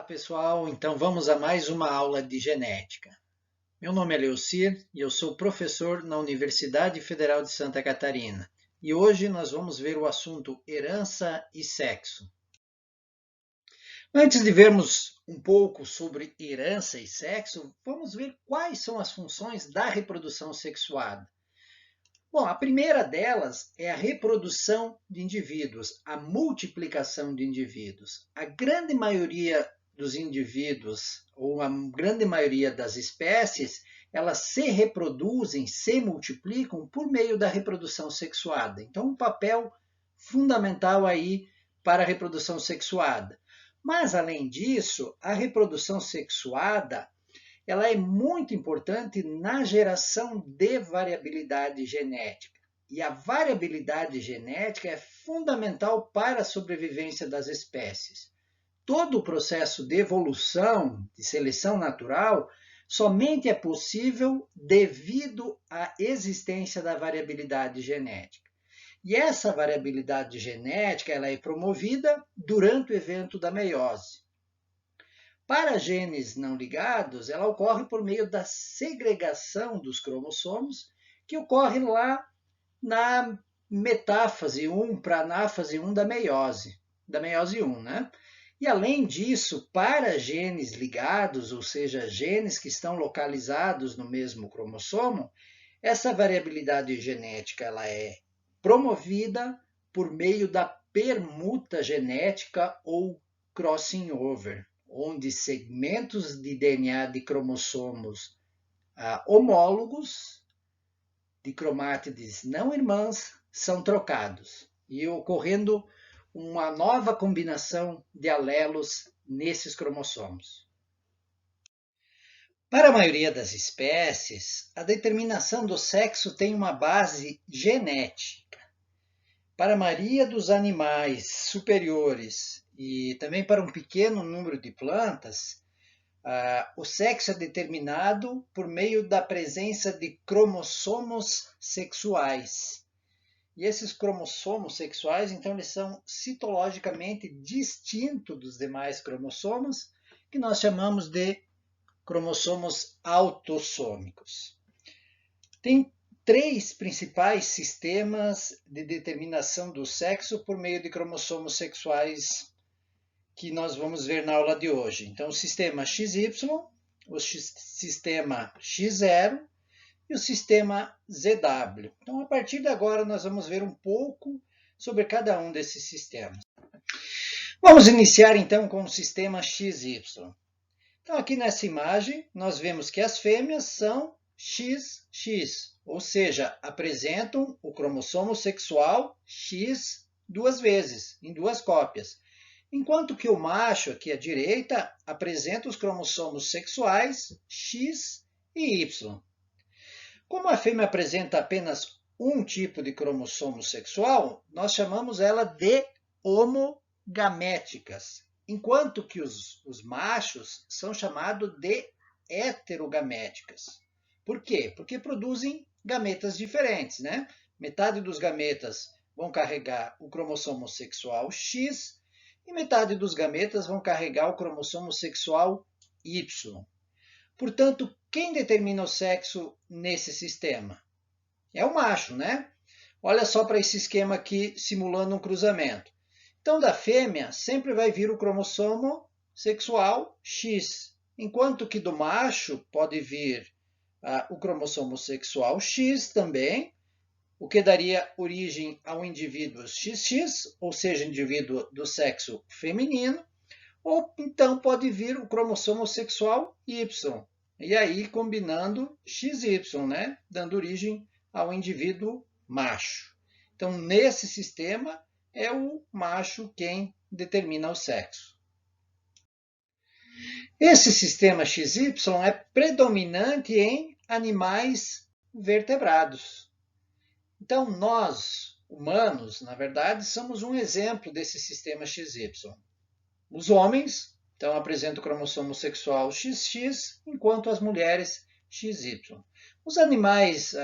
Pessoal, então vamos a mais uma aula de genética. Meu nome é Leocir e eu sou professor na Universidade Federal de Santa Catarina. E hoje nós vamos ver o assunto herança e sexo. Antes de vermos um pouco sobre herança e sexo, vamos ver quais são as funções da reprodução sexuada. Bom, a primeira delas é a reprodução de indivíduos, a multiplicação de indivíduos. A grande maioria dos indivíduos, ou a grande maioria das espécies, elas se reproduzem, se multiplicam por meio da reprodução sexuada. Então, um papel fundamental aí para a reprodução sexuada. Mas, além disso, a reprodução sexuada ela é muito importante na geração de variabilidade genética. E a variabilidade genética é fundamental para a sobrevivência das espécies. Todo o processo de evolução, de seleção natural, somente é possível devido à existência da variabilidade genética. E essa variabilidade genética ela é promovida durante o evento da meiose. Para genes não ligados, ela ocorre por meio da segregação dos cromossomos, que ocorre lá na metáfase 1 para a anáfase 1 da meiose 1, né? E além disso, para genes ligados, ou seja, genes que estão localizados no mesmo cromossomo, essa variabilidade genética ela é promovida por meio da permuta genética ou crossing over, onde segmentos de DNA de cromossomos homólogos, de cromátides não irmãs, são trocados, e ocorrendo uma nova combinação de alelos nesses cromossomos. Para a maioria das espécies, a determinação do sexo tem uma base genética. Para a maioria dos animais superiores e também para um pequeno número de plantas, o sexo é determinado por meio da presença de cromossomos sexuais. E esses cromossomos sexuais, então, eles são citologicamente distintos dos demais cromossomos, que nós chamamos de cromossomos autossômicos. Tem três principais sistemas de determinação do sexo por meio de cromossomos sexuais que nós vamos ver na aula de hoje. Então, o sistema XY, o sistema X0 e o sistema ZW. Então, a partir de agora, nós vamos ver um pouco sobre cada um desses sistemas. Vamos iniciar, então, com o sistema XY. Então, aqui nessa imagem, nós vemos que as fêmeas são XX, ou seja, apresentam o cromossomo sexual X duas vezes, em duas cópias. Enquanto que o macho, aqui à direita, apresenta os cromossomos sexuais X e Y. Como a fêmea apresenta apenas um tipo de cromossomo sexual, nós chamamos ela de homogaméticas, enquanto que os machos são chamados de heterogaméticas. Por quê? Porque produzem gametas diferentes, né? Metade dos gametas vão carregar o cromossomo sexual X e metade dos gametas vão carregar o cromossomo sexual Y. Portanto, quem determina o sexo nesse sistema? É o macho, né? Olha só para esse esquema aqui, simulando um cruzamento. Então, da fêmea, sempre vai vir o cromossomo sexual X, enquanto que do macho pode vir o cromossomo sexual X também, o que daria origem ao indivíduo XX, ou seja, indivíduo do sexo feminino, ou então pode vir o cromossomo sexual Y, e aí combinando XY, né, dando origem ao indivíduo macho. Então, nesse sistema, é o macho quem determina o sexo. Esse sistema XY é predominante em animais vertebrados. Então, nós, humanos, na verdade, somos um exemplo desse sistema XY. Os homens, então, apresentam o cromossomo sexual XX, enquanto as mulheres XY. Os animais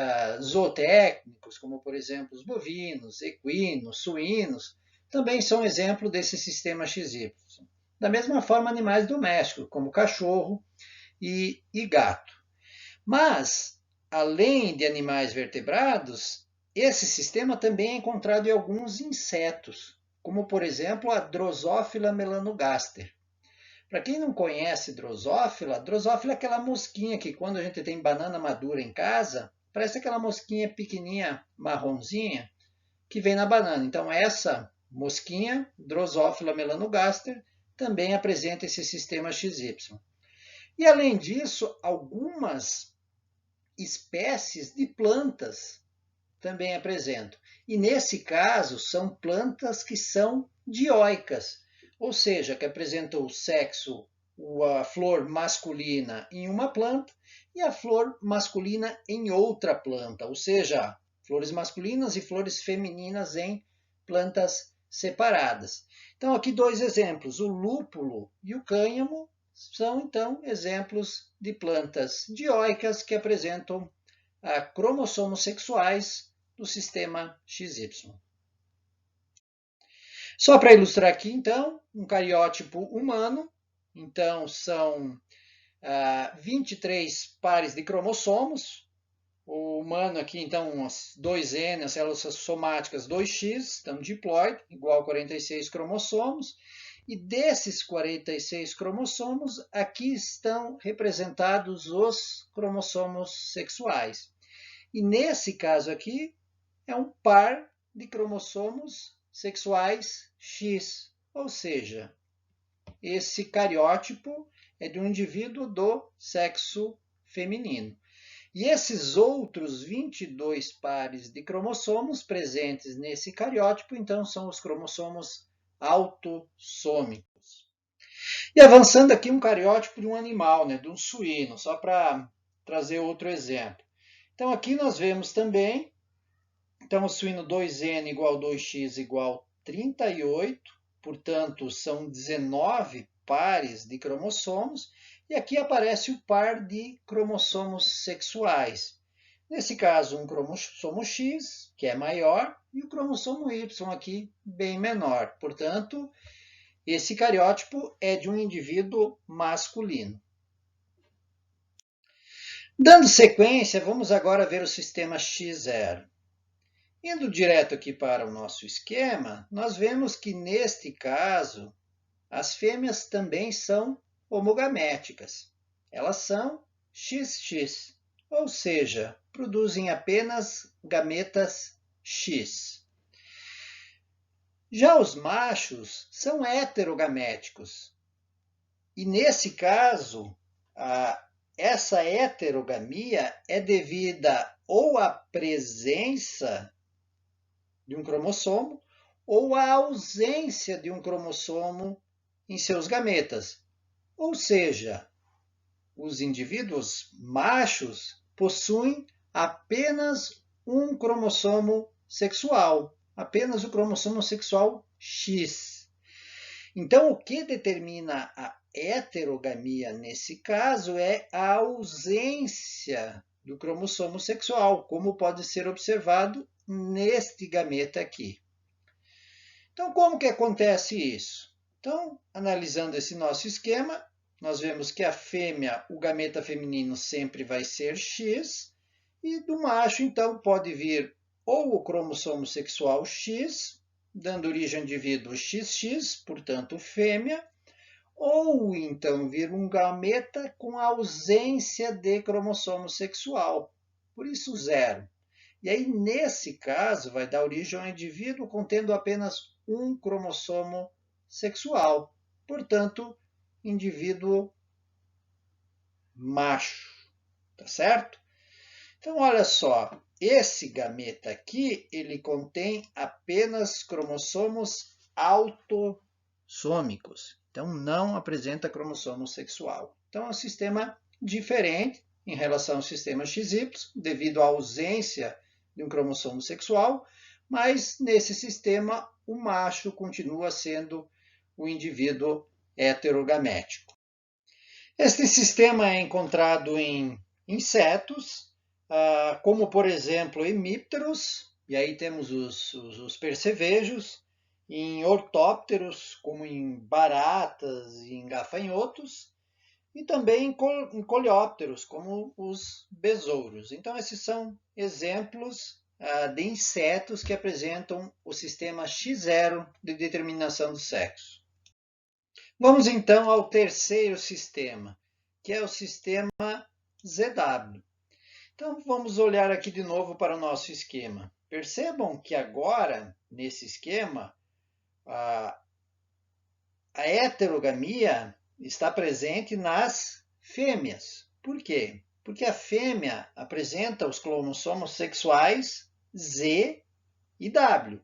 zootécnicos, como, por exemplo, os bovinos, equinos, suínos, também são exemplo desse sistema XY. Da mesma forma, animais domésticos, como cachorro e gato. Mas, além de animais vertebrados, esse sistema também é encontrado em alguns insetos, como, por exemplo, a Drosophila melanogaster. Para quem não conhece Drosophila é aquela mosquinha que quando a gente tem banana madura em casa, parece aquela mosquinha pequenininha, marronzinha, que vem na banana. Então essa mosquinha, Drosophila melanogaster, também apresenta esse sistema XY. E além disso, algumas espécies de plantas também apresentam. E nesse caso, são plantas que são dioicas, ou seja, que apresentam o sexo, a flor masculina em uma planta e a flor masculina em outra planta, ou seja, flores masculinas e flores femininas em plantas separadas. Então, aqui dois exemplos, o lúpulo e o cânhamo são, então, exemplos de plantas dioicas que apresentam cromossomos sexuais do sistema XY. Só para ilustrar aqui, então, um cariótipo humano. Então, são 23 pares de cromossomos. O humano aqui, então, as 2N, as células somáticas 2X, então diploide, igual a 46 cromossomos. E desses 46 cromossomos, aqui estão representados os cromossomos sexuais. E nesse caso aqui, é um par de cromossomos sexuais X, ou seja, esse cariótipo é de um indivíduo do sexo feminino. E esses outros 22 pares de cromossomos presentes nesse cariótipo, então, são os cromossomos autossômicos. E avançando aqui, um cariótipo de um animal, de um suíno, só para trazer outro exemplo. Então, aqui nós vemos também, então, o suíno 2N igual 2X igual 38, portanto, são 19 pares de cromossomos, e aqui aparece o par de cromossomos sexuais. Nesse caso, um cromossomo X, que é maior, e o cromossomo Y aqui, bem menor. Portanto, esse cariótipo é de um indivíduo masculino. Dando sequência, vamos agora ver o sistema X0. Indo direto aqui para o nosso esquema, nós vemos que, neste caso, as fêmeas também são homogaméticas. Elas são XX, ou seja, produzem apenas gametas X. Já os machos são heterogaméticos. E, nesse caso, essa heterogamia é devida ou à presença de um cromossomo ou à ausência de um cromossomo em seus gametas. Ou seja, os indivíduos machos possuem apenas um cromossomo sexual, apenas o cromossomo sexual X. Então, o que determina a heterogamia nesse caso é a ausência do cromossomo sexual, como pode ser observado neste gameta aqui. Então, como que acontece isso? Então, analisando esse nosso esquema, nós vemos que a fêmea, o gameta feminino sempre vai ser X, e do macho, então, pode vir ou o cromossomo sexual X, dando origem ao indivíduo XX, portanto, fêmea, ou então vir um gameta com ausência de cromossomo sexual, por isso 0. E aí, nesse caso, vai dar origem a um indivíduo contendo apenas um cromossomo sexual, portanto, indivíduo macho, tá certo? Então, olha só, esse gameta aqui, ele contém apenas cromossomos autossômicos, então não apresenta cromossomo sexual. Então, é um sistema diferente em relação ao sistema XY, devido à ausência de um cromossomo sexual, mas nesse sistema o macho continua sendo o indivíduo heterogamético. Este sistema é encontrado em insetos, como por exemplo hemípteros, e aí temos os percevejos, em ortópteros, como em baratas e em gafanhotos, e também em coleópteros, como os besouros. Então, esses são exemplos de insetos que apresentam o sistema X0 de determinação do sexo. Vamos então ao terceiro sistema, que é o sistema ZW. Então, vamos olhar aqui de novo para o nosso esquema. Percebam que agora, nesse esquema, a heterogamia está presente nas fêmeas. Por quê? Porque a fêmea apresenta os cromossomos sexuais Z e W.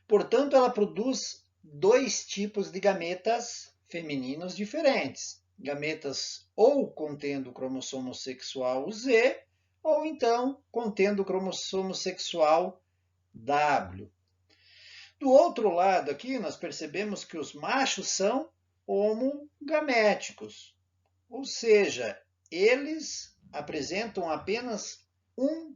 Portanto, ela produz dois tipos de gametas femininos diferentes. Gametas ou contendo o cromossomo sexual Z, ou então contendo o cromossomo sexual W. Do outro lado aqui, nós percebemos que os machos são homogaméticos, ou seja, eles apresentam apenas um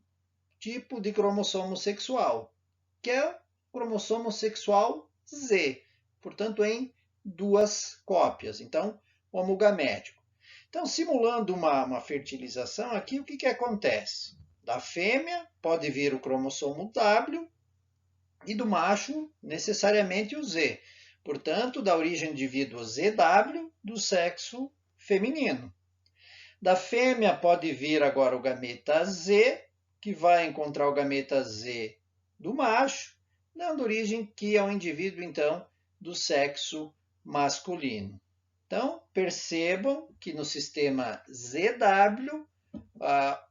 tipo de cromossomo sexual, que é o cromossomo sexual Z, portanto, em duas cópias, então, homogamético. Então, simulando uma fertilização aqui, o que acontece? Da fêmea pode vir o cromossomo W, e do macho, necessariamente o Z. Portanto, dá origem ao indivíduo ZW do sexo feminino. Da fêmea pode vir agora o gameta Z, que vai encontrar o gameta Z do macho, dando origem que é um indivíduo, então, do sexo masculino. Então, percebam que no sistema ZW,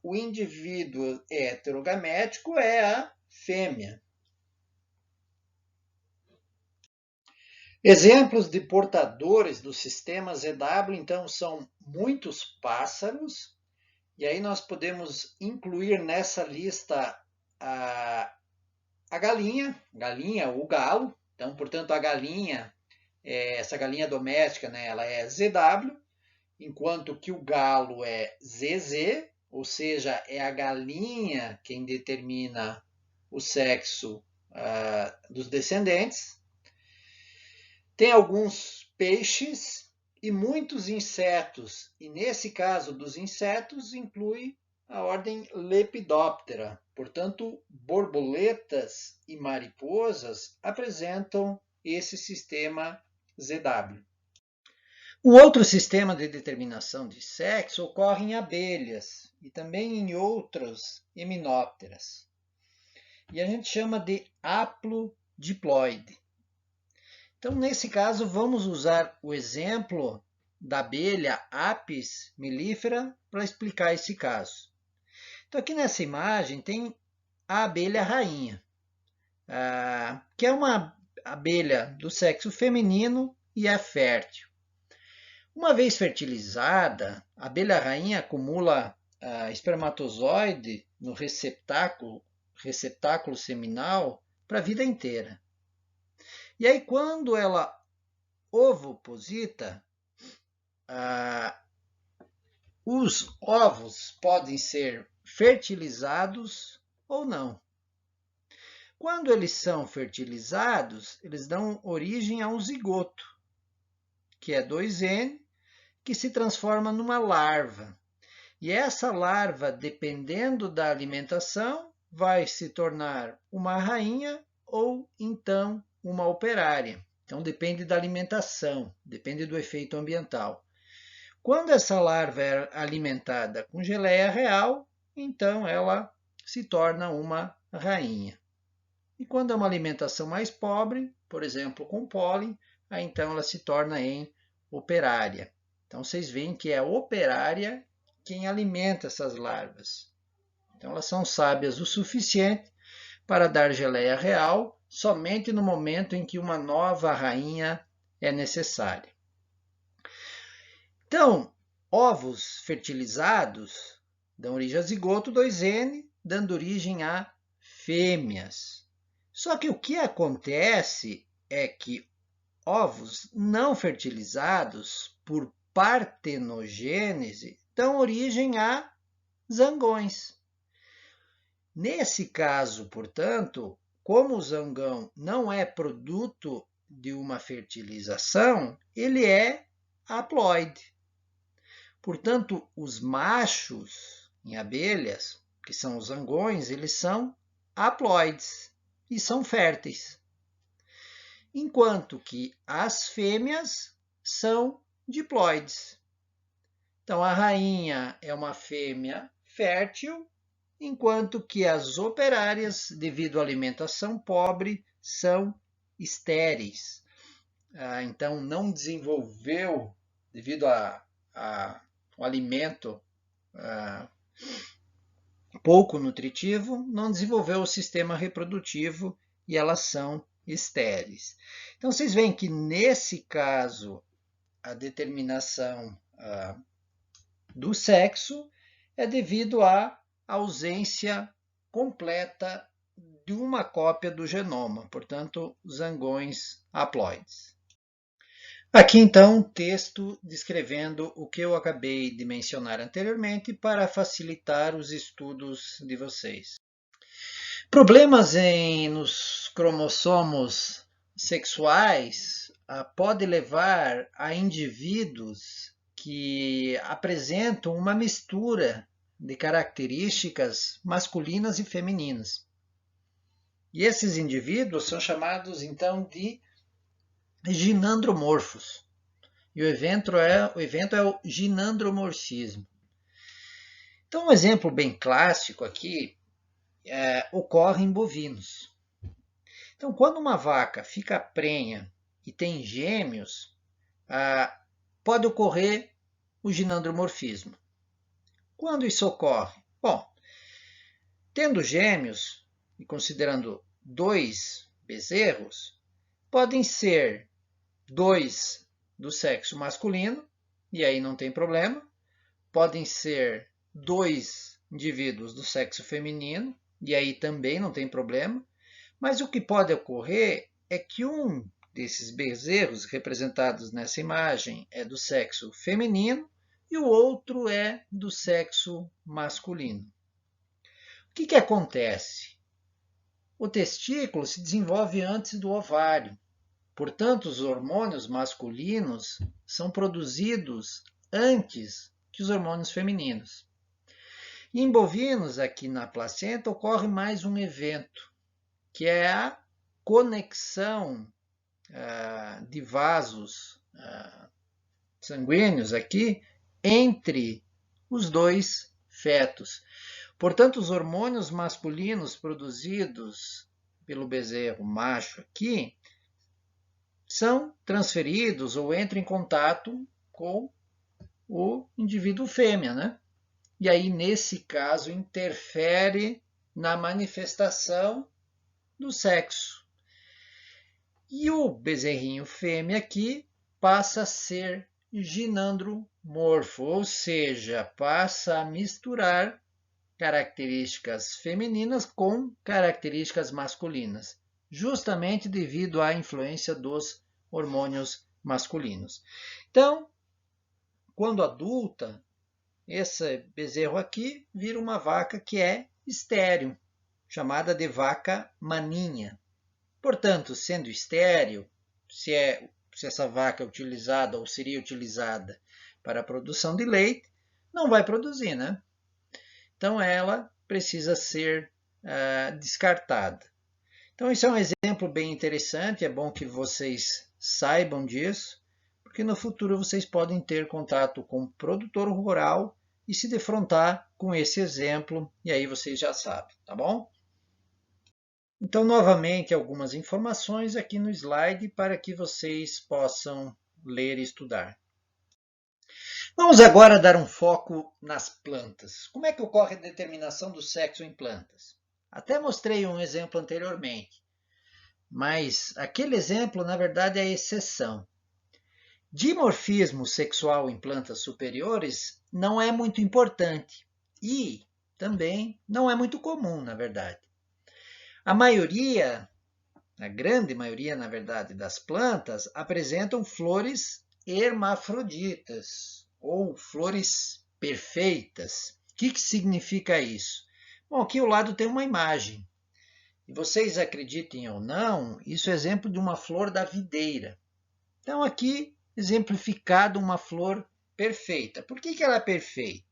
o indivíduo heterogamético é a fêmea. Exemplos de portadores do sistema ZW, então, são muitos pássaros, e aí nós podemos incluir nessa lista a galinha ou galo. Então, portanto, a galinha, essa galinha doméstica, né, ela é ZW, enquanto que o galo é ZZ, ou seja, é a galinha quem determina o sexo dos descendentes. Tem alguns peixes e muitos insetos, e nesse caso dos insetos inclui a ordem Lepidoptera. Portanto, borboletas e mariposas apresentam esse sistema ZW. O outro sistema de determinação de sexo ocorre em abelhas e também em outros himenópteras. E a gente chama de haplodiploide. Então, nesse caso, vamos usar o exemplo da abelha Apis mellifera para explicar esse caso. Então, aqui nessa imagem tem a abelha rainha, que é uma abelha do sexo feminino e é fértil. Uma vez fertilizada, a abelha rainha acumula espermatozoide no receptáculo seminal para a vida inteira. E aí, quando ela ovoposita, os ovos podem ser fertilizados ou não. Quando eles são fertilizados, eles dão origem a um zigoto, que é 2N, que se transforma numa larva. E essa larva, dependendo da alimentação, vai se tornar uma rainha ou então uma operária. Então, depende da alimentação, depende do efeito ambiental. Quando essa larva é alimentada com geleia real, então ela se torna uma rainha. E quando é uma alimentação mais pobre, por exemplo, com pólen, aí então ela se torna em operária. Então, vocês veem que é a operária quem alimenta essas larvas. Então, elas são sábias o suficiente para dar geleia real somente no momento em que uma nova rainha é necessária. Então, ovos fertilizados dão origem a zigoto 2N, dando origem a fêmeas. Só que o que acontece é que ovos não fertilizados por partenogênese dão origem a zangões. Nesse caso, portanto, como o zangão não é produto de uma fertilização, ele é haploide. Portanto, os machos em abelhas, que são os zangões, eles são haploides e são férteis. Enquanto que as fêmeas são diploides. Então, a rainha é uma fêmea fértil, enquanto que as operárias, devido à alimentação pobre, são estéreis. Então, não desenvolveu, devido ao alimento pouco nutritivo, não desenvolveu o sistema reprodutivo e elas são estéreis. Então, vocês veem que, nesse caso, a determinação do sexo é devido à ausência completa de uma cópia do genoma, portanto, zangões haploides. Aqui, então, um texto descrevendo o que eu acabei de mencionar anteriormente para facilitar os estudos de vocês. Problemas nos cromossomos sexuais podem levar a indivíduos que apresentam uma mistura de características masculinas e femininas. E esses indivíduos são chamados, então, de ginandromorfos. E o evento é o ginandromorfismo. Então, um exemplo bem clássico aqui ocorre em bovinos. Então, quando uma vaca fica prenha e tem gêmeos, pode ocorrer o ginandromorfismo. Quando isso ocorre? Bom, tendo gêmeos e considerando 2 bezerros, podem ser 2 do sexo masculino, e aí não tem problema. Podem ser 2 indivíduos do sexo feminino, e aí também não tem problema. Mas o que pode ocorrer é que um desses bezerros representados nessa imagem é do sexo feminino e o outro é do sexo masculino. O que acontece? O testículo se desenvolve antes do ovário. Portanto, os hormônios masculinos são produzidos antes que os hormônios femininos. E em bovinos, aqui na placenta, ocorre mais um evento, que é a conexão de vasos sanguíneos aqui entre os 2 fetos. Portanto, os hormônios masculinos produzidos pelo bezerro macho aqui são transferidos ou entram em contato com o indivíduo fêmea, né? E aí, nesse caso, interfere na manifestação do sexo. E o bezerrinho fêmea aqui passa a ser ginandromorfo, ou seja, passa a misturar características femininas com características masculinas, justamente devido à influência dos hormônios masculinos. Então, quando adulta, esse bezerro aqui vira uma vaca que é estéril, chamada de vaca maninha. Portanto, sendo estéril, se essa vaca é utilizada ou seria utilizada para a produção de leite, não vai produzir, né? Então, ela precisa ser descartada. Então, isso é um exemplo bem interessante, é bom que vocês saibam disso, porque no futuro vocês podem ter contato com o produtor rural e se defrontar com esse exemplo, e aí vocês já sabem, tá bom? Então, novamente, algumas informações aqui no slide para que vocês possam ler e estudar. Vamos agora dar um foco nas plantas. Como é que ocorre a determinação do sexo em plantas? Até mostrei um exemplo anteriormente, mas aquele exemplo, na verdade, é a exceção. Dimorfismo sexual em plantas superiores não é muito importante e também não é muito comum, na verdade. A grande maioria, na verdade, das plantas apresentam flores hermafroditas ou flores perfeitas. O que significa isso? Bom, aqui ao lado tem uma imagem. E vocês acreditem ou não, isso é exemplo de uma flor da videira. Então aqui, exemplificado uma flor perfeita. Por que ela é perfeita?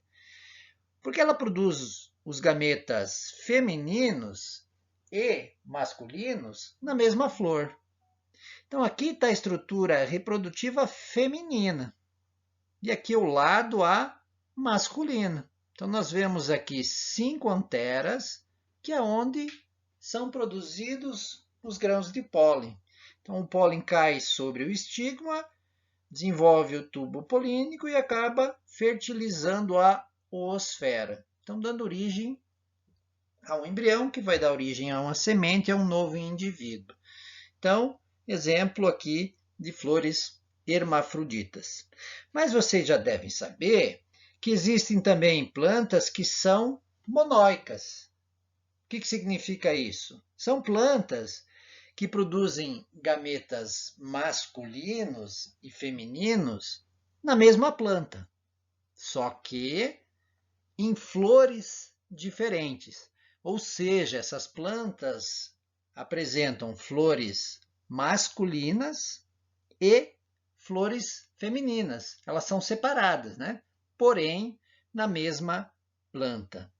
Porque ela produz os gametas femininos e masculinos na mesma flor. Então aqui está a estrutura reprodutiva feminina e aqui ao lado a masculina. Então nós vemos aqui 5 anteras, que é onde são produzidos os grãos de pólen. Então o pólen cai sobre o estigma, desenvolve o tubo polínico e acaba fertilizando a oosfera. Então dando origem a um embrião que vai dar origem a uma semente, a um novo indivíduo. Então, exemplo aqui de flores hermafroditas. Mas vocês já devem saber que existem também plantas que são monóicas. O que significa isso? São plantas que produzem gametas masculinos e femininos na mesma planta, só que em flores diferentes. Ou seja, essas plantas apresentam flores masculinas e flores femininas. Elas são separadas, né? Porém, na mesma planta.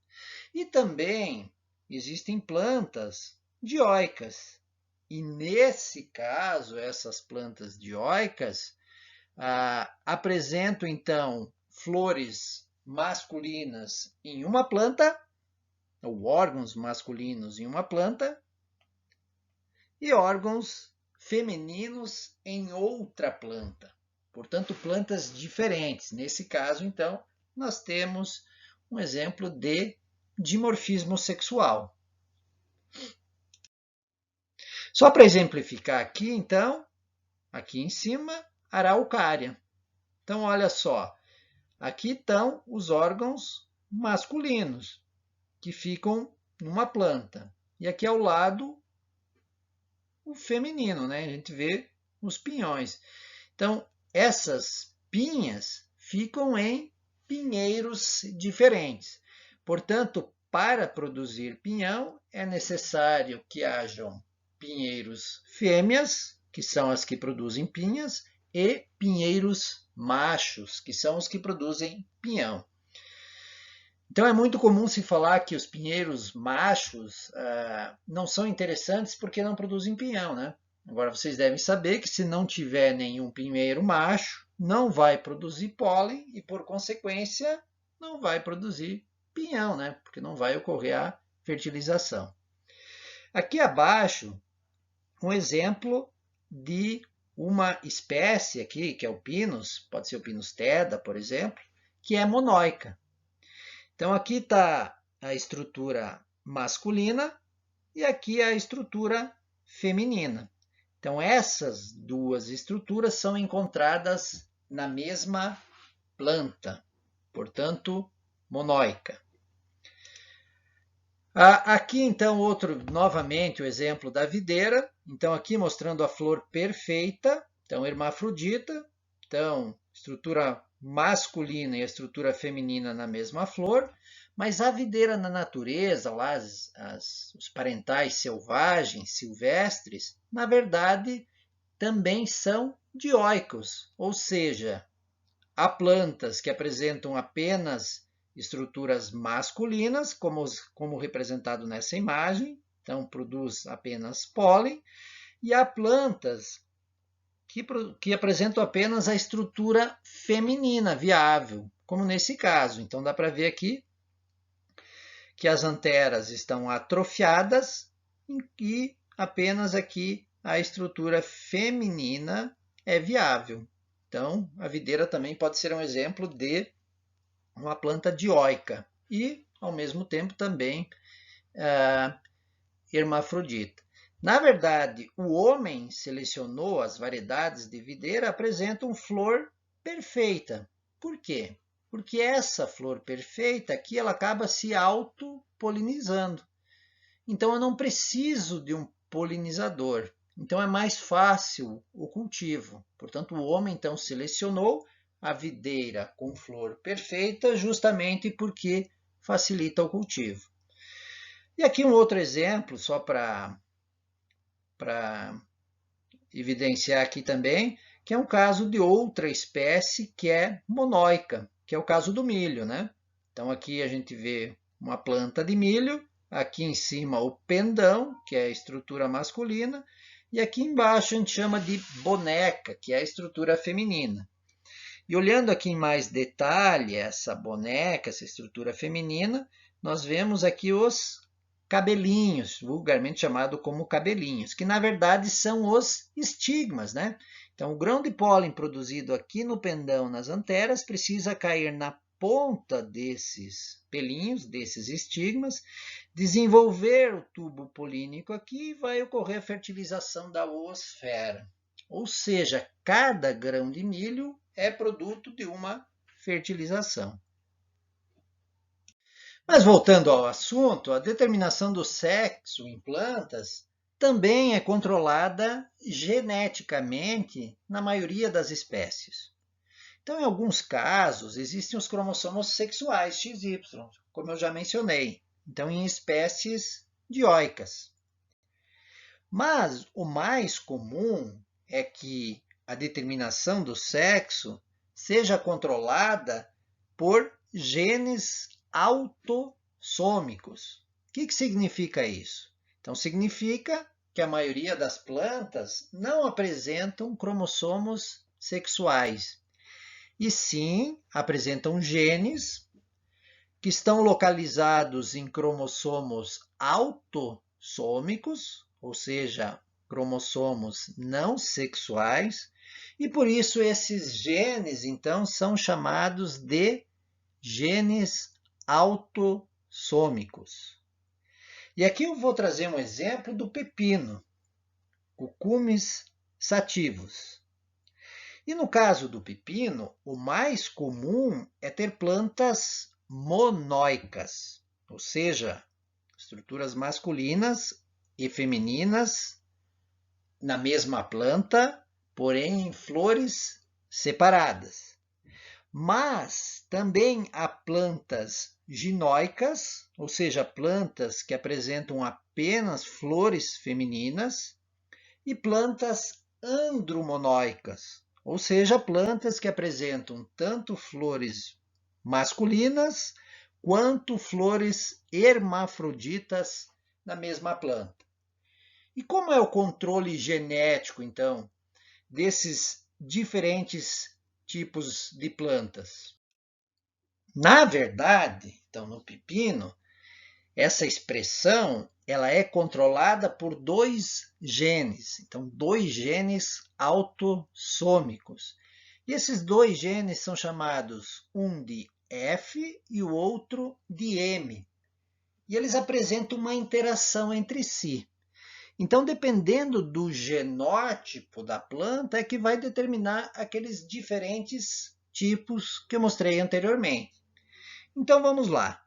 E também existem plantas dioicas. E nesse caso, essas plantas dioicas apresentam então flores masculinas em uma planta, ou órgãos masculinos em uma planta, e órgãos femininos em outra planta. Portanto, plantas diferentes. Nesse caso, então, nós temos um exemplo de dimorfismo sexual. Só para exemplificar aqui, então, aqui em cima, araucária. Então, olha só, aqui estão os órgãos masculinos, que ficam numa planta. E aqui ao lado, o feminino, né? A gente vê os pinhões. Então, essas pinhas ficam em pinheiros diferentes. Portanto, para produzir pinhão, é necessário que hajam pinheiros fêmeas, que são as que produzem pinhas, e pinheiros machos, que são os que produzem pinhão. Então é muito comum se falar que os pinheiros machos não são interessantes porque não produzem pinhão, né? Agora vocês devem saber que se não tiver nenhum pinheiro macho, não vai produzir pólen e, por consequência, não vai produzir pinhão, né? Porque não vai ocorrer a fertilização. Aqui abaixo, um exemplo de uma espécie aqui, que é o Pinus, pode ser o Pinus teda, por exemplo, que é monóica. Então aqui está a estrutura masculina e aqui a estrutura feminina. Então essas duas estruturas são encontradas na mesma planta, portanto, monóica. Aqui, então, novamente, o exemplo da videira. Então, aqui mostrando a flor perfeita, então, hermafrodita. Então, estrutura masculina e a estrutura feminina na mesma flor. Mas a videira na natureza, lá, os parentais selvagens, silvestres, na verdade, também são dioicos, ou seja, há plantas que apresentam apenas estruturas masculinas, como representado nessa imagem, então produz apenas pólen, e há plantas que apresentam apenas a estrutura feminina viável, como nesse caso. Então dá para ver aqui que as anteras estão atrofiadas e apenas aqui a estrutura feminina é viável. Então a videira também pode ser um exemplo de uma planta dioica e, ao mesmo tempo, também hermafrodita. Na verdade, o homem selecionou as variedades de videira que apresentam flor perfeita. Por quê? Porque essa flor perfeita aqui ela acaba se autopolinizando. Então, eu não preciso de um polinizador. Então, é mais fácil o cultivo. Portanto, o homem, então, selecionou a videira com flor perfeita justamente porque facilita o cultivo. E aqui um outro exemplo, só para evidenciar aqui também, que é um caso de outra espécie que é monóica, que é o caso do milho, né? Então aqui a gente vê uma planta de milho, aqui em cima o pendão, que é a estrutura masculina, e aqui embaixo a gente chama de boneca, que é a estrutura feminina. E olhando aqui em mais detalhe essa boneca, essa estrutura feminina, nós vemos aqui os cabelinhos, vulgarmente chamado como cabelinhos, que na verdade são os estigmas, né? Então, o grão de pólen produzido aqui no pendão, nas anteras, precisa cair na ponta desses pelinhos, desses estigmas, desenvolver o tubo polínico aqui e vai ocorrer a fertilização da oosfera. Ou seja, cada grão de milho é produto de uma fertilização. Mas voltando ao assunto, a determinação do sexo em plantas também é controlada geneticamente na maioria das espécies. Então, em alguns casos, existem os cromossomos sexuais XY, como eu já mencionei, então em espécies dioicas. Mas o mais comum é que a determinação do sexo seja controlada por genes autossômicos. O que significa isso? Então, significa que a maioria das plantas não apresentam cromossomos sexuais, e sim apresentam genes que estão localizados em cromossomos autossômicos, ou seja, cromossomos não sexuais, e por isso esses genes, então, são chamados de genes autossômicos. E aqui eu vou trazer um exemplo do pepino, Cucumis sativus. E no caso do pepino, o mais comum é ter plantas monóicas, ou seja, estruturas masculinas e femininas na mesma planta, porém em flores separadas. Mas também há plantas ginóicas, ou seja, plantas que apresentam apenas flores femininas, e plantas andromonóicas, ou seja, plantas que apresentam tanto flores masculinas quanto flores hermafroditas na mesma planta. E como é o controle genético, então, desses diferentes tipos de plantas? Na verdade, então, no pepino, essa expressão ela é controlada por dois genes, então dois genes autossômicos. E esses dois genes são chamados um de F e o outro de M. E eles apresentam uma interação entre si. Então, dependendo do genótipo da planta, é que vai determinar aqueles diferentes tipos que eu mostrei anteriormente. Então, vamos lá.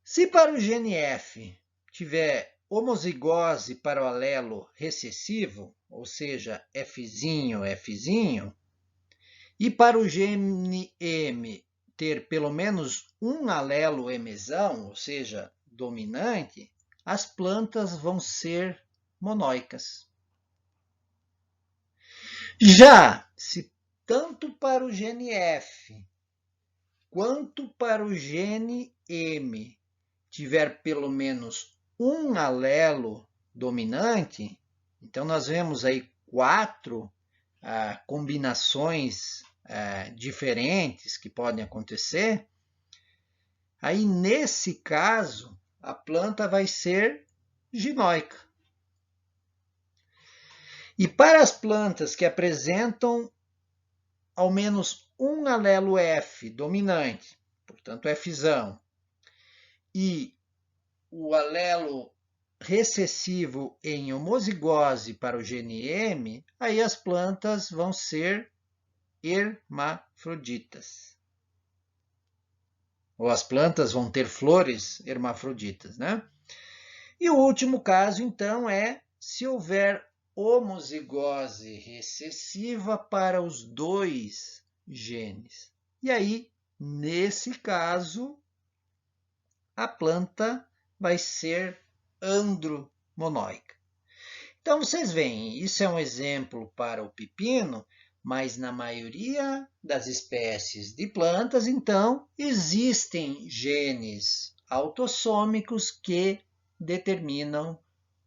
Se para o gene F tiver homozigose para o alelo recessivo, ou seja, Fzinho, Fzinho, e para o gene M ter pelo menos um alelo Mzão, ou seja, dominante, as plantas vão ser monóicas. Já se tanto para o gene F quanto para o gene M tiver pelo menos um alelo dominante, então nós vemos aí 4 combinações diferentes que podem acontecer. Aí, nesse caso, a planta vai ser ginóica. E para as plantas que apresentam ao menos um alelo F dominante, portanto Fzão, e o alelo recessivo em homozigose para o gene M, aí as plantas vão ser hermafroditas. Ou as plantas vão ter flores hermafroditas, né? E o último caso, então, é se houver homozigose recessiva para os dois genes. E aí, nesse caso, a planta vai ser andromonóica. Então, vocês veem, isso é um exemplo para o pepino, mas na maioria das espécies de plantas, então, existem genes autossômicos que determinam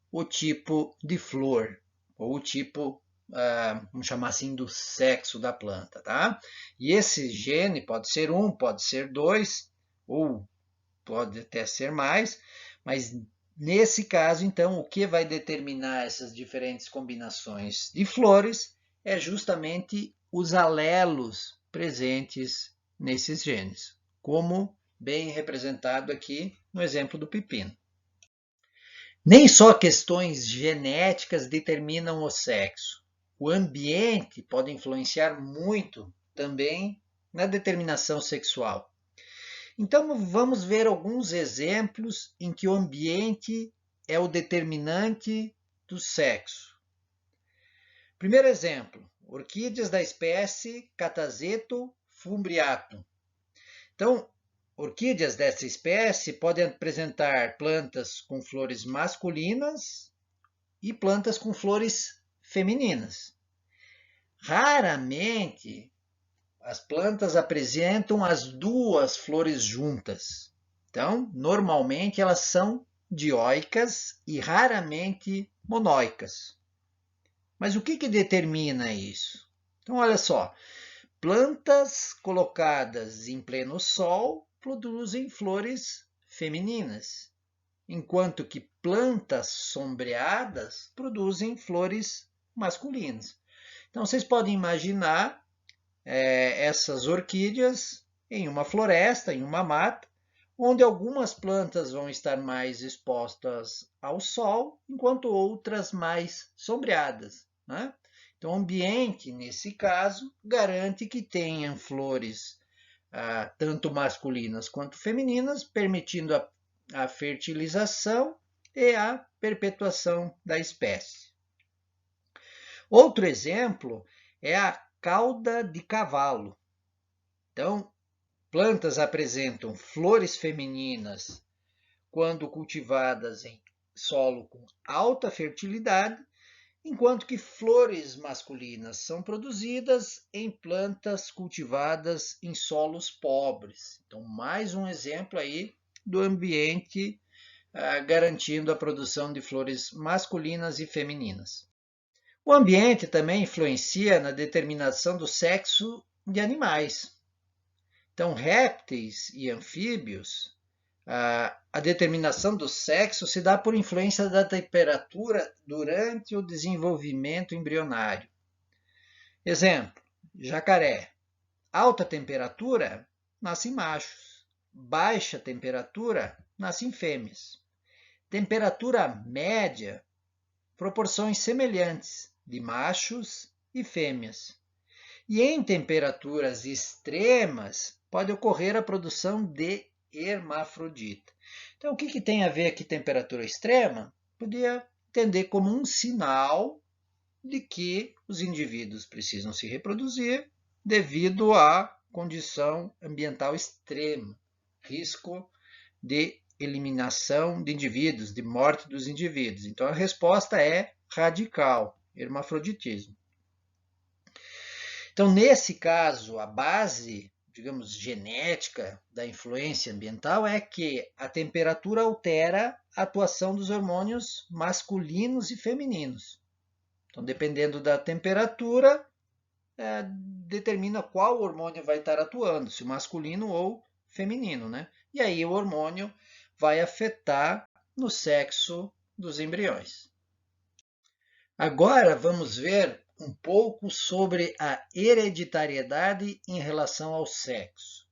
o tipo de flor, ou o tipo, vamos chamar assim, do sexo da planta, tá? E esse gene pode ser um, pode ser dois, ou pode até ser mais, mas nesse caso, então, o que vai determinar essas diferentes combinações de flores é justamente os alelos presentes nesses genes, como bem representado aqui no exemplo do pepino. Nem só questões genéticas determinam o sexo. O ambiente pode influenciar muito também na determinação sexual. Então, vamos ver alguns exemplos em que o ambiente é o determinante do sexo. Primeiro exemplo, orquídeas da espécie Cataseto fumbriatum. Então, orquídeas dessa espécie podem apresentar plantas com flores masculinas e plantas com flores femininas. Raramente as plantas apresentam as duas flores juntas. Então, normalmente elas são dioicas e raramente monóicas. Mas o que determina isso? Então, olha só, plantas colocadas em pleno sol produzem flores femininas, enquanto que plantas sombreadas produzem flores masculinas. Então, vocês podem imaginar essas orquídeas em uma floresta, em uma mata, onde algumas plantas vão estar mais expostas ao sol, enquanto outras mais sombreadas, né? Então, o ambiente, nesse caso, garante que tenham flores tanto masculinas quanto femininas, permitindo a fertilização e a perpetuação da espécie. Outro exemplo é a cauda de cavalo. Então, plantas apresentam flores femininas quando cultivadas em solo com alta fertilidade, enquanto que flores masculinas são produzidas em plantas cultivadas em solos pobres. Então, mais um exemplo aí do ambiente garantindo a produção de flores masculinas e femininas. O ambiente também influencia na determinação do sexo de animais. Então, répteis e anfíbios, a determinação do sexo se dá por influência da temperatura durante o desenvolvimento embrionário. Exemplo, jacaré. Alta temperatura, nascem machos. Baixa temperatura, nascem fêmeas. Temperatura média, proporções semelhantes de machos e fêmeas. E em temperaturas extremas, pode ocorrer a produção de hermafrodita. Então, o que tem a ver aqui temperatura extrema? Podia entender como um sinal de que os indivíduos precisam se reproduzir devido à condição ambiental extrema, risco de eliminação de indivíduos, de morte dos indivíduos. Então, a resposta é radical, hermafroditismo. Então, nesse caso, a base, digamos, genética da influência ambiental é que a temperatura altera a atuação dos hormônios masculinos e femininos. Então, dependendo da temperatura, determina qual hormônio vai estar atuando, se o masculino ou feminino, né? E aí o hormônio vai afetar no sexo dos embriões. Agora vamos ver um pouco sobre a hereditariedade em relação ao sexo.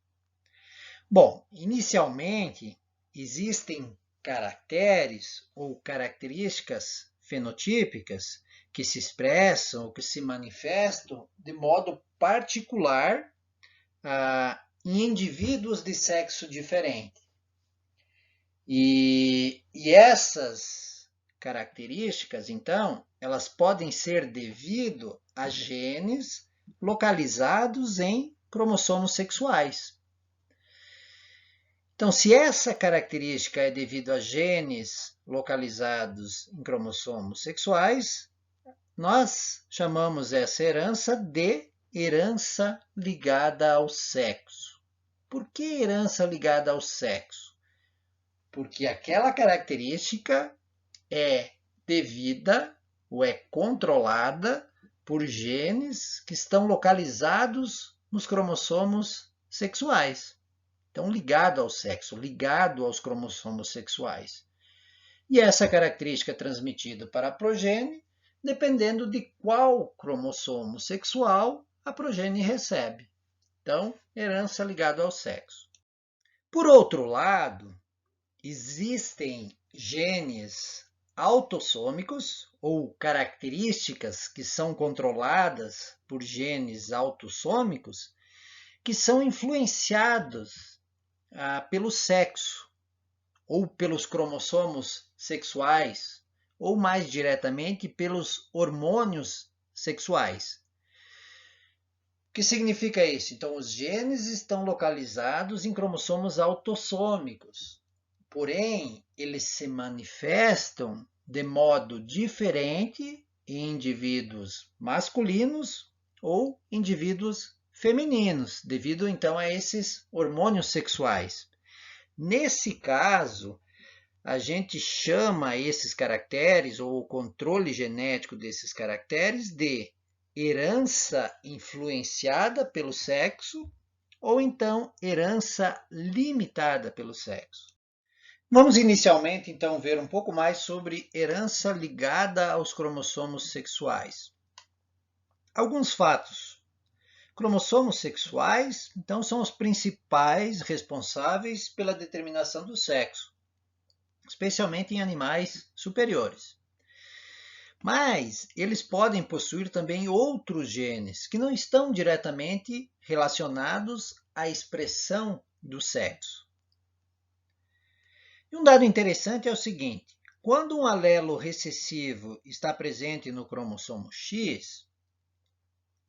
Bom, inicialmente existem caracteres ou características fenotípicas que se expressam ou que se manifestam de modo particular em indivíduos de sexo diferente. E essas características, então, elas podem ser devido a genes localizados em cromossomos sexuais. Então, se essa característica é devido a genes localizados em cromossomos sexuais, nós chamamos essa herança de herança ligada ao sexo. Por que herança ligada ao sexo? Porque aquela característica é devida ou é controlada por genes que estão localizados nos cromossomos sexuais. Então, ligado ao sexo, ligado aos cromossomos sexuais. E essa característica é transmitida para a progenie, dependendo de qual cromossomo sexual a progenie recebe. Então, herança ligada ao sexo. Por outro lado, existem genes autossômicos ou características que são controladas por genes autossômicos que são influenciados pelo sexo ou pelos cromossomos sexuais ou mais diretamente pelos hormônios sexuais. O que significa isso? Então, os genes estão localizados em cromossomos autossômicos, porém, eles se manifestam de modo diferente em indivíduos masculinos ou indivíduos femininos, devido então a esses hormônios sexuais. Nesse caso, a gente chama esses caracteres ou o controle genético desses caracteres de herança influenciada pelo sexo ou então herança limitada pelo sexo. Vamos inicialmente então ver um pouco mais sobre herança ligada aos cromossomos sexuais. Alguns fatos. Cromossomos sexuais, então, são os principais responsáveis pela determinação do sexo, especialmente em animais superiores. Mas eles podem possuir também outros genes que não estão diretamente relacionados à expressão do sexo. E um dado interessante é o seguinte: quando um alelo recessivo está presente no cromossomo X,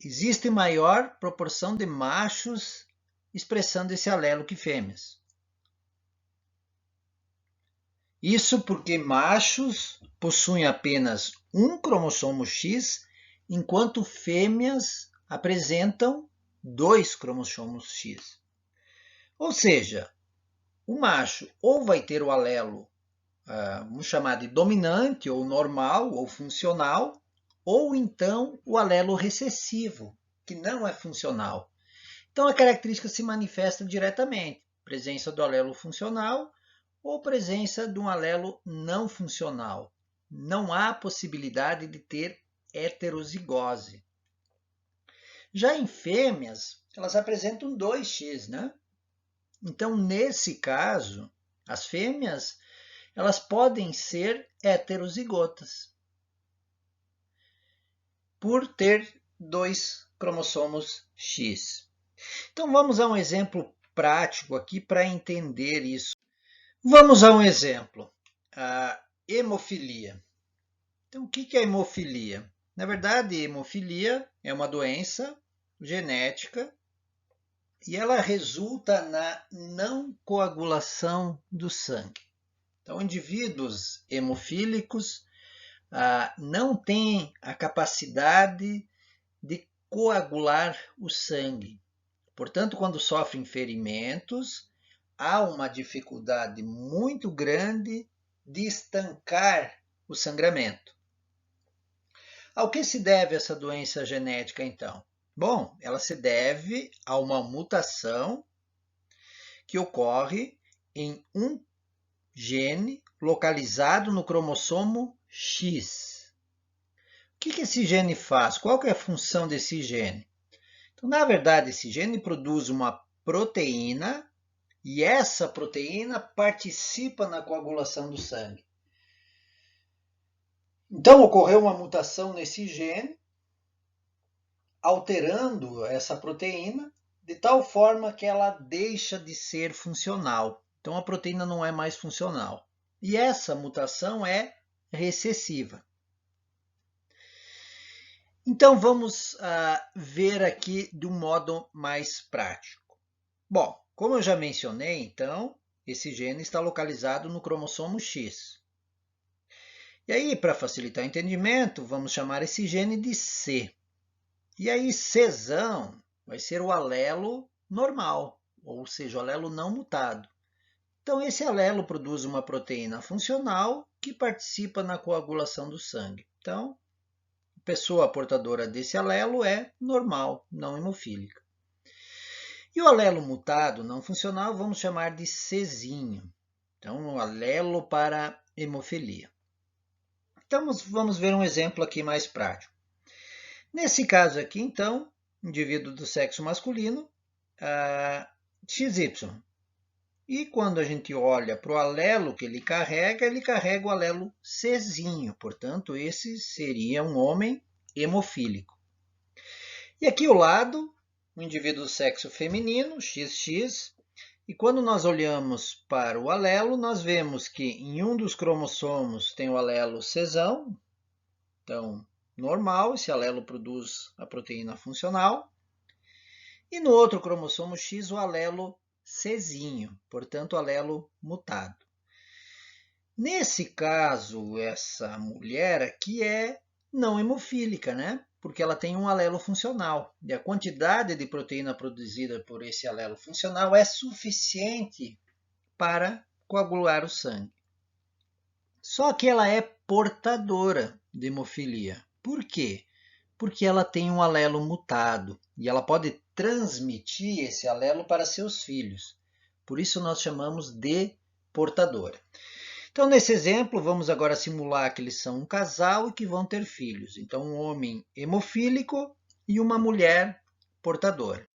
existe maior proporção de machos expressando esse alelo que fêmeas. Isso porque machos possuem apenas um cromossomo X, enquanto fêmeas apresentam 2 cromossomos X. Ou seja, o macho ou vai ter o alelo, vamos chamar de dominante, ou normal, ou funcional, ou então o alelo recessivo, que não é funcional. Então a característica se manifesta diretamente, presença do alelo funcional ou presença de um alelo não funcional. Não há possibilidade de ter heterozigose. Já em fêmeas, elas apresentam 2X, né? Então, nesse caso, as fêmeas elas podem ser heterozigotas por ter 2 cromossomos X. Então, vamos a um exemplo prático aqui para entender isso. Vamos a um exemplo, a hemofilia. Então, o que é hemofilia? Na verdade, hemofilia é uma doença genética e ela resulta na não coagulação do sangue. Então, indivíduos hemofílicos não têm a capacidade de coagular o sangue. Portanto, quando sofrem ferimentos, há uma dificuldade muito grande de estancar o sangramento. Ao que se deve essa doença genética, então? Bom, ela se deve a uma mutação que ocorre em um gene localizado no cromossomo X. O que esse gene faz? Qual que é a função desse gene? Então, na verdade, esse gene produz uma proteína e essa proteína participa na coagulação do sangue. Então, ocorreu uma mutação nesse gene, alterando essa proteína de tal forma que ela deixa de ser funcional. Então, a proteína não é mais funcional. E essa mutação é recessiva. Então, vamos ver aqui de um modo mais prático. Bom, como eu já mencionei, então, esse gene está localizado no cromossomo X. E aí, para facilitar o entendimento, vamos chamar esse gene de C. E aí, Czão vai ser o alelo normal, ou seja, o alelo não mutado. Então, esse alelo produz uma proteína funcional que participa na coagulação do sangue. Então, a pessoa portadora desse alelo é normal, não hemofílica. E o alelo mutado não funcional vamos chamar de Czinho. Então, um alelo para hemofilia. Então, vamos ver um exemplo aqui mais prático. Nesse caso aqui, então, indivíduo do sexo masculino, XY. E quando a gente olha para o alelo que ele carrega o alelo Czinho. Portanto, esse seria um homem hemofílico. E aqui ao lado, o indivíduo do sexo feminino, XX. E quando nós olhamos para o alelo, nós vemos que em um dos cromossomos tem o alelo Czão. Então, normal, esse alelo produz a proteína funcional. E no outro cromossomo X, o alelo Czinho, portanto, alelo mutado. Nesse caso, essa mulher aqui é não hemofílica, né? Porque ela tem um alelo funcional. E a quantidade de proteína produzida por esse alelo funcional é suficiente para coagular o sangue. Só que ela é portadora de hemofilia. Por quê? Porque ela tem um alelo mutado e ela pode transmitir esse alelo para seus filhos. Por isso nós chamamos de portadora. Então, nesse exemplo, vamos agora simular que eles são um casal e que vão ter filhos. Então, um homem hemofílico e uma mulher portadora.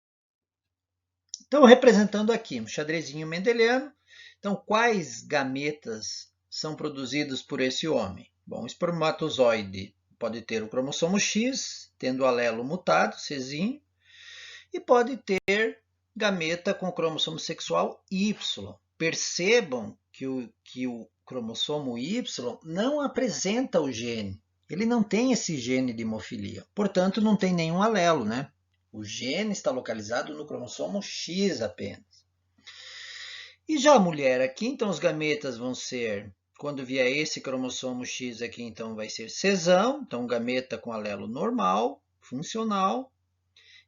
Então, representando aqui um xadrezinho mendeliano. Então, quais gametas são produzidos por esse homem? Bom, o espermatozoide pode ter o cromossomo X, tendo o alelo mutado, Czinho, e pode ter gameta com o cromossomo sexual Y. Percebam que o cromossomo Y não apresenta o gene. Ele não tem esse gene de hemofilia. Portanto, não tem nenhum alelo, né? O gene está localizado no cromossomo X apenas. E já a mulher aqui, então os gametas vão ser, quando vier esse cromossomo X aqui, então vai ser Czão, então gameta com alelo normal, funcional.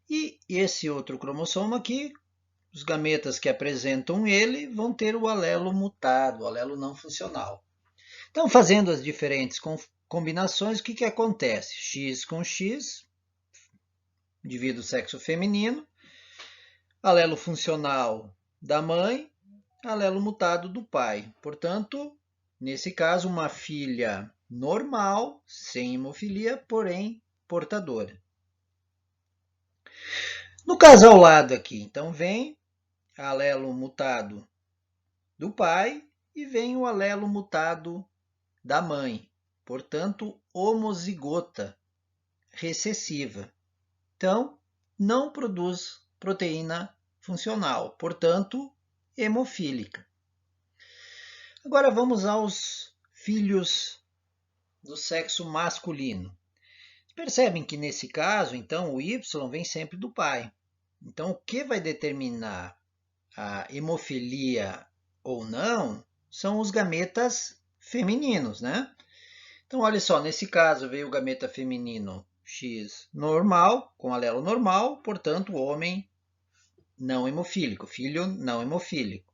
E esse outro cromossomo aqui, os gametas que apresentam ele vão ter o alelo mutado, o alelo não funcional. Então, fazendo as diferentes combinações, o que acontece? X com X, indivíduo sexo feminino, alelo funcional da mãe, alelo mutado do pai. Portanto, nesse caso, uma filha normal, sem hemofilia, porém portadora. No caso ao lado aqui, então vem alelo mutado do pai e vem o alelo mutado da mãe, portanto, homozigota recessiva. Então, não produz proteína funcional, portanto, hemofílica. Agora vamos aos filhos do sexo masculino. Percebem que nesse caso, então, o Y vem sempre do pai. Então, o que vai determinar a hemofilia ou não são os gametas femininos, né? Então, olha só, nesse caso veio o gameta feminino X normal, com alelo normal, portanto, homem não hemofílico, filho não hemofílico.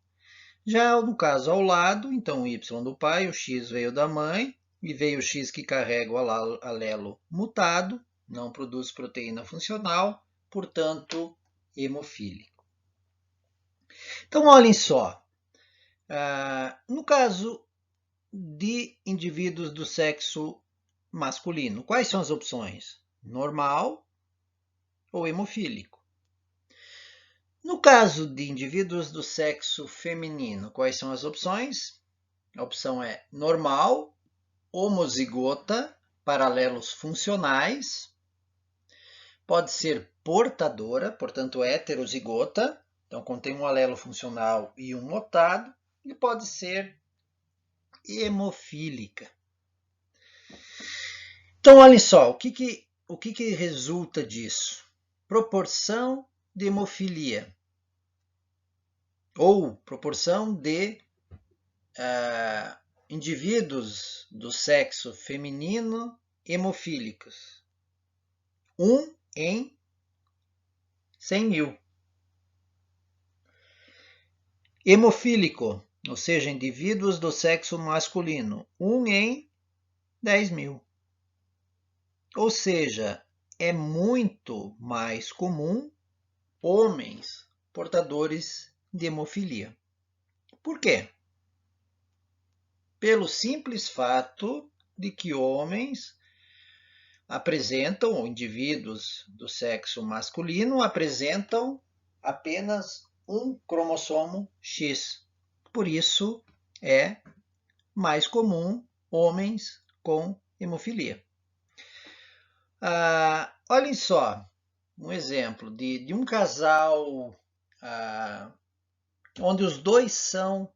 Já no caso ao lado, então o Y do pai, o X veio da mãe, e veio o X que carrega o alelo mutado, não produz proteína funcional, portanto, hemofílico. Então, olhem só, no caso de indivíduos do sexo masculino, quais são as opções? Normal ou hemofílico? No caso de indivíduos do sexo feminino, quais são as opções? A opção é normal, homozigota, paralelos funcionais, pode ser portadora, portanto heterozigota, então contém um alelo funcional e um mutado, e pode ser hemofílica. Então, olhem só, o que resulta disso? Proporção de hemofilia, ou proporção de indivíduos do sexo feminino hemofílicos. 1 em 100 mil. Hemofílico, ou seja, indivíduos do sexo masculino, 1 em 10 mil. Ou seja, é muito mais comum homens portadores de hemofilia. Por quê? Pelo simples fato de que homens apresentam, ou indivíduos do sexo masculino, apresentam apenas um cromossomo X. Por isso, é mais comum homens com hemofilia. Olhem só, um exemplo de um casal onde os dois são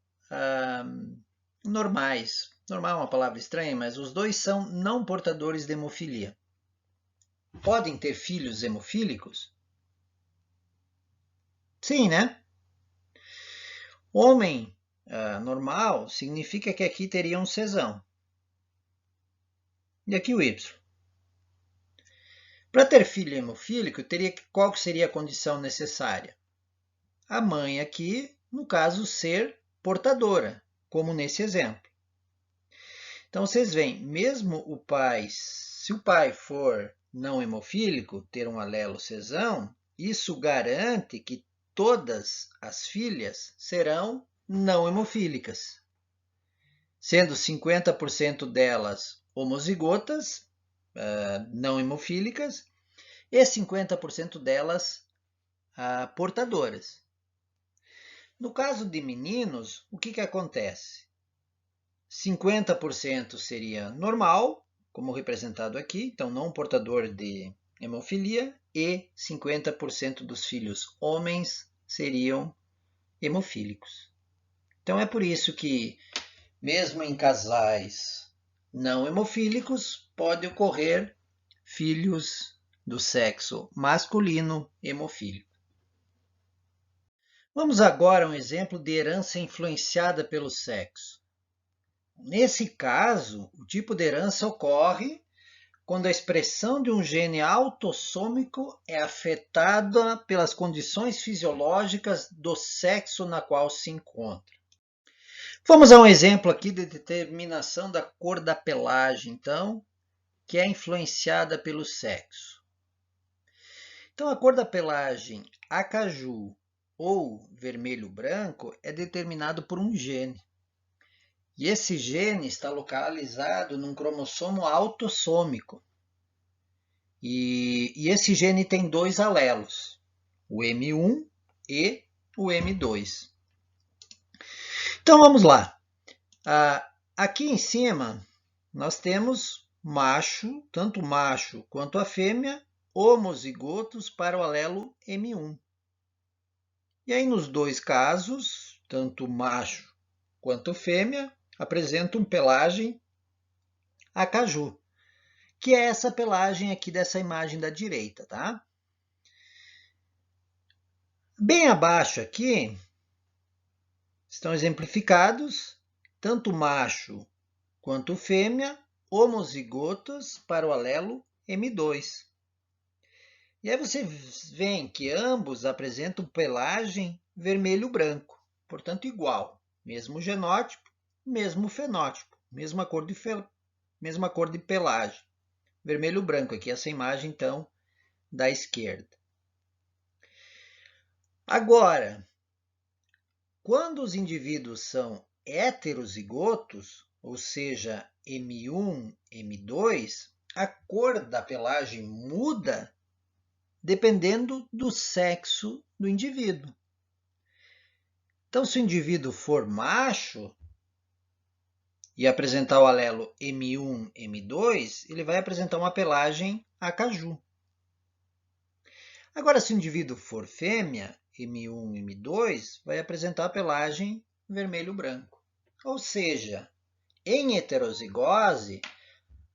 normais. Normal é uma palavra estranha, mas os dois são não portadores de hemofilia. Podem ter filhos hemofílicos? Sim, né? Homem normal significa que aqui teria um Czão. E aqui o Y. Para ter filho hemofílico, qual seria a condição necessária? A mãe aqui, no caso, ser portadora, como nesse exemplo. Então, vocês veem, mesmo o pai, se o pai for não hemofílico, ter um alelo Czão, isso garante que todas as filhas serão não hemofílicas, sendo 50% delas homozigotas, não hemofílicas, e 50% delas portadoras. No caso de meninos, o que acontece? 50% seria normal, como representado aqui, então não portador de hemofilia, e 50% dos filhos homens seriam hemofílicos. Então é por isso que, mesmo em casais não hemofílicos, pode ocorrer filhos do sexo masculino hemofílico. Vamos agora a um exemplo de herança influenciada pelo sexo. Nesse caso, o tipo de herança ocorre quando a expressão de um gene autossômico é afetada pelas condições fisiológicas do sexo na qual se encontra. Vamos a um exemplo aqui de determinação da cor da pelagem, então, que é influenciada pelo sexo. Então, a cor da pelagem acaju ou vermelho-branco é determinado por um gene. E esse gene está localizado num cromossomo autossômico. E esse gene tem dois alelos, o M1 e o M2. Então vamos lá. Aqui em cima nós temos macho, tanto o macho quanto a fêmea, homozigotos para o alelo M1. E aí nos dois casos, tanto o macho quanto a fêmea, apresentam pelagem acaju, que é essa pelagem aqui dessa imagem da direita, tá? Bem abaixo aqui estão exemplificados tanto macho quanto fêmea homozigotos para o alelo M2. E aí você vê que ambos apresentam pelagem vermelho-branco, portanto igual, mesmo genótipo, mesmo fenótipo, mesma cor de pelagem. Vermelho-branco aqui, essa imagem, então, da esquerda. Agora, quando os indivíduos são heterozigotos, ou seja, M1, M2, a cor da pelagem muda dependendo do sexo do indivíduo. Então, se o indivíduo for macho e apresentar o alelo M1, M2, ele vai apresentar uma pelagem acaju. Agora, se o indivíduo for fêmea, M1, M2, vai apresentar a pelagem vermelho-branco. Ou seja, em heterozigose,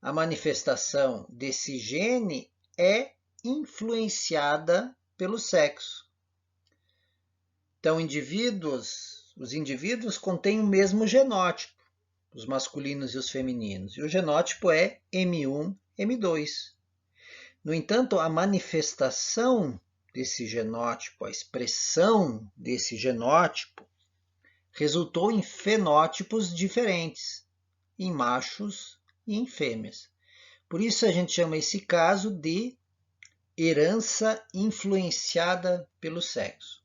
a manifestação desse gene é influenciada pelo sexo. Então, os indivíduos contêm o mesmo genótipo, os masculinos e os femininos, e o genótipo é M1, M2. No entanto, a manifestação desse genótipo, a expressão desse genótipo, resultou em fenótipos diferentes, em machos e em fêmeas. Por isso a gente chama esse caso de herança influenciada pelo sexo.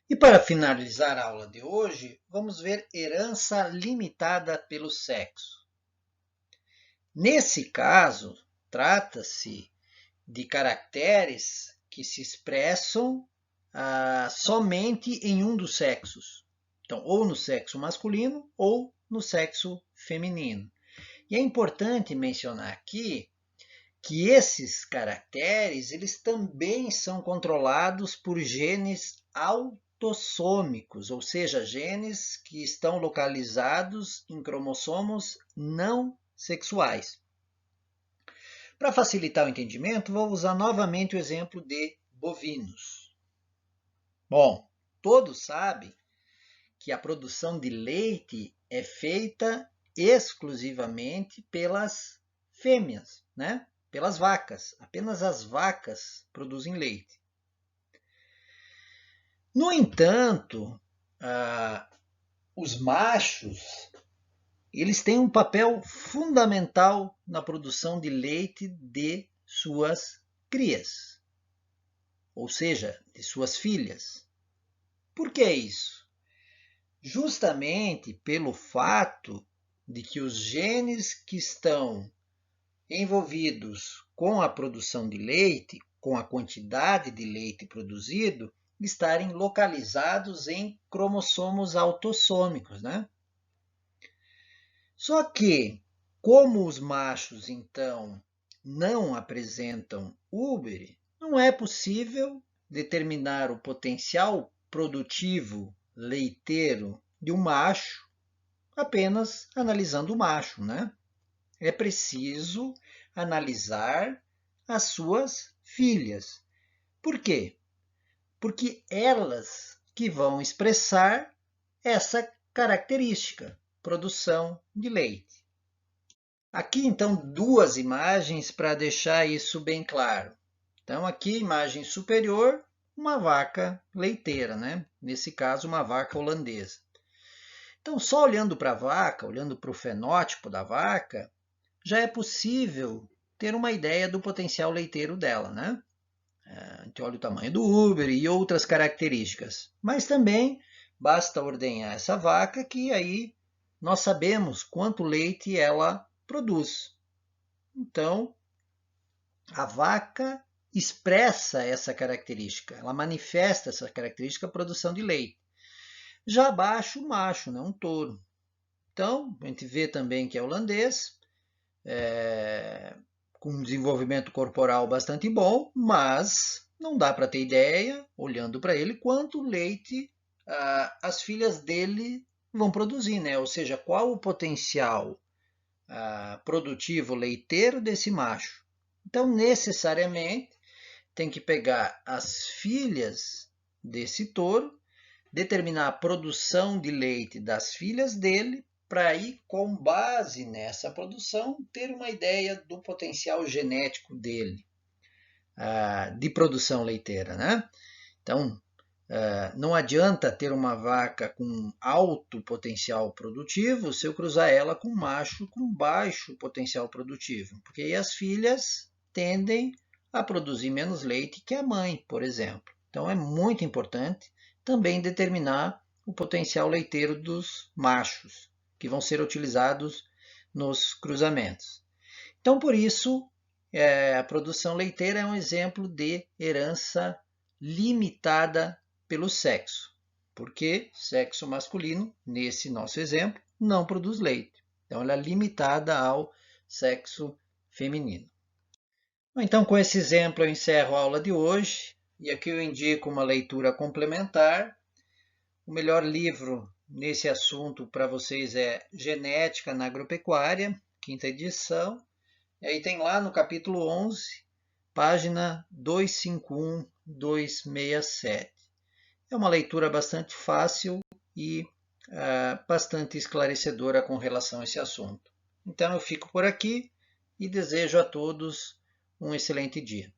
E para finalizar a aula de hoje, vamos ver herança limitada pelo sexo. Nesse caso, trata-se de caracteres que se expressam somente em um dos sexos. Então, ou no sexo masculino ou no sexo feminino. E é importante mencionar aqui que esses caracteres eles também são controlados por genes autossômicos, ou seja, genes que estão localizados em cromossomos não sexuais. Para facilitar o entendimento, vou usar novamente o exemplo de bovinos. Bom, todos sabem que a produção de leite é feita exclusivamente pelas fêmeas, né? Pelas vacas. Apenas as vacas produzem leite. No entanto, os machos eles têm um papel fundamental na produção de leite de suas crias, ou seja, de suas filhas. Por que isso? Justamente pelo fato de que os genes que estão envolvidos com a produção de leite, com a quantidade de leite produzido, estarem localizados em cromossomos autossômicos, né? Só que, como os machos, então, não apresentam úbere, não é possível determinar o potencial produtivo leiteiro de um macho apenas analisando o macho, né? É preciso analisar as suas filhas. Por quê? Porque elas que vão expressar essa característica, produção de leite. Aqui, então, duas imagens para deixar isso bem claro. Então, aqui, imagem superior, uma vaca leiteira, né? Nesse caso, uma vaca holandesa. Então, só olhando para a vaca, olhando para o fenótipo da vaca, já é possível ter uma ideia do potencial leiteiro dela, né? A gente olha o tamanho do úbere e outras características. Mas também basta ordenhar essa vaca que aí nós sabemos quanto leite ela produz. Então, a vaca expressa essa característica, ela manifesta essa característica, a produção de leite. Já abaixo o macho, né, um touro. Então, a gente vê também que é holandês, com um desenvolvimento corporal bastante bom, mas não dá para ter ideia, olhando para ele, quanto leite as filhas dele vão produzir, né? Ou seja, qual o potencial produtivo leiteiro desse macho. Então, necessariamente, tem que pegar as filhas desse touro, determinar a produção de leite das filhas dele, para aí, com base nessa produção, ter uma ideia do potencial genético dele de produção leiteira, né? Então, não adianta ter uma vaca com alto potencial produtivo se eu cruzar ela com um macho com baixo potencial produtivo, porque aí as filhas tendem a produzir menos leite que a mãe, por exemplo. Então, é muito importante também determinar o potencial leiteiro dos machos, que vão ser utilizados nos cruzamentos. Então, por isso, a produção leiteira é um exemplo de herança limitada pelo sexo, porque sexo masculino, nesse nosso exemplo, não produz leite. Então, ela é limitada ao sexo feminino. Então, com esse exemplo, eu encerro a aula de hoje, e aqui eu indico uma leitura complementar. O melhor livro nesse assunto para vocês é Genética na Agropecuária, quinta edição. E aí tem lá no capítulo 11, página 251, 267. É uma leitura bastante fácil e bastante esclarecedora com relação a esse assunto. Então eu fico por aqui e desejo a todos um excelente dia.